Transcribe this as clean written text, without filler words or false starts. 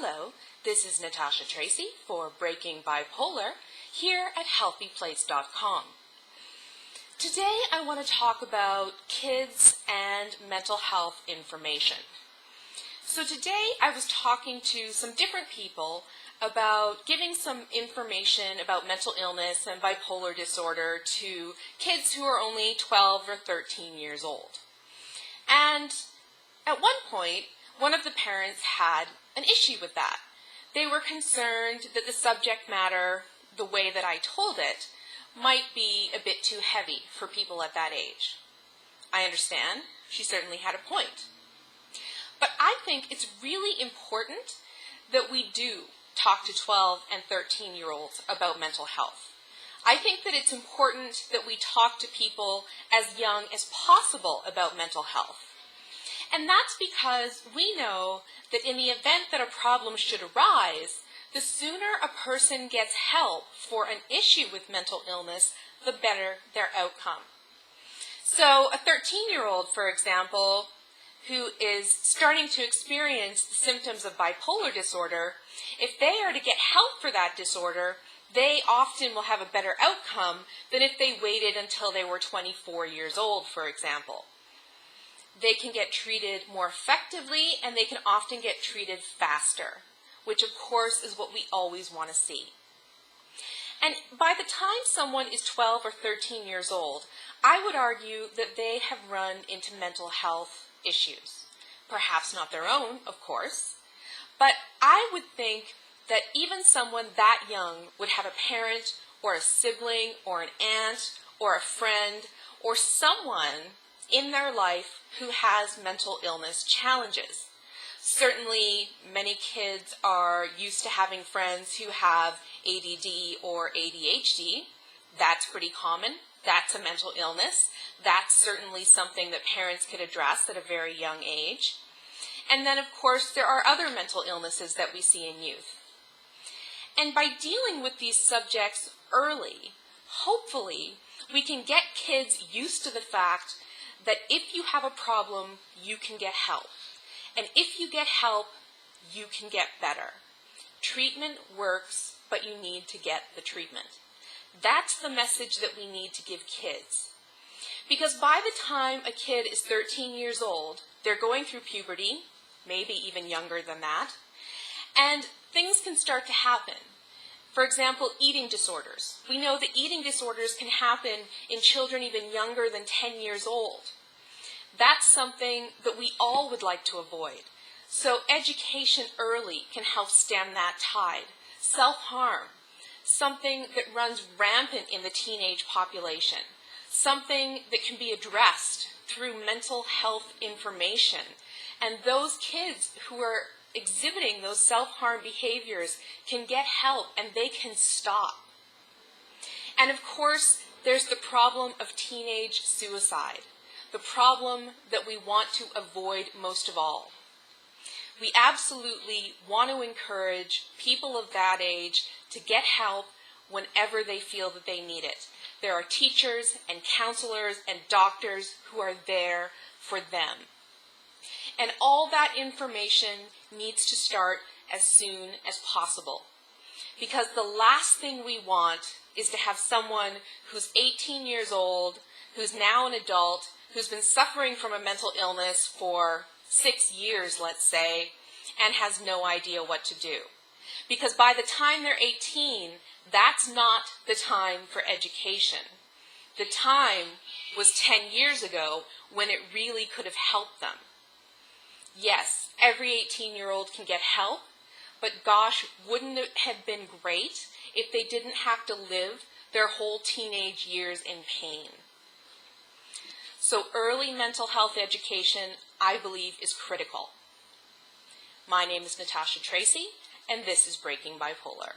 Hello, this is Natasha Tracy for Breaking Bipolar here at healthyplace.com. Today I want to talk about kids and mental health information. So today I was talking to some different people about giving some information about mental illness and bipolar disorder to kids who are only 12 or 13 years old. And at one point, one of the parents had an issue with that. They were concerned that the subject matter, the way that I told it, might be a bit too heavy for people at that age. I understand. She certainly had a point. But I think it's really important that we do talk to 12 and 13-year-olds about mental health. I think that it's important that we talk to people as young as possible about mental health. And that's because we know that in the event that a problem should arise, the sooner a person gets help for an issue with mental illness, the better their outcome. So a 13-year-old, for example, who is starting to experience the symptoms of bipolar disorder, if they are to get help for that disorder, they often will have a better outcome than if they waited until they were 24 years old, for example. They can get treated more effectively, and they can often get treated faster, which of course is what we always want to see. And by the time someone is 12 or 13 years old, I would argue that they have run into mental health issues. Perhaps not their own, of course, but I would think that even someone that young would have a parent or a sibling or an aunt or a friend or someone in their life who has mental illness challenges. Certainly, many kids are used to having friends who have ADD or ADHD. That's pretty common. That's a mental illness. That's certainly something that parents could address at a very young age. And then, of course, there are other mental illnesses that we see in youth. And by dealing with these subjects early, hopefully, we can get kids used to the fact that if you have a problem, you can get help. And if you get help, you can get better. Treatment works, but you need to get the treatment. That's the message that we need to give kids. Because by the time a kid is 13 years old, they're going through puberty, maybe even younger than that, and things can start to happen. For example, eating disorders. We know that eating disorders can happen in children even younger than 10 years old. That's something that we all would like to avoid. So education early can help stem that tide. Self-harm, something that runs rampant in the teenage population, something that can be addressed through mental health information. And those kids who are exhibiting those self-harm behaviors can get help and they can stop. And of course, there's the problem of teenage suicide, the problem that we want to avoid most of all. We absolutely want to encourage people of that age to get help whenever they feel that they need it. There are teachers and counselors and doctors who are there for them. And all that information needs to start as soon as possible. Because the last thing we want is to have someone who's 18 years old, who's now an adult, who's been suffering from a mental illness for 6 years, let's say, and has no idea what to do. Because by the time they're 18, that's not the time for education. The time was 10 years ago when it really could have helped them. Yes, every 18-year-old can get help, but gosh, wouldn't it have been great if they didn't have to live their whole teenage years in pain? So early mental health education, I believe, is critical. My name is Natasha Tracy, and this is Breaking Bipolar.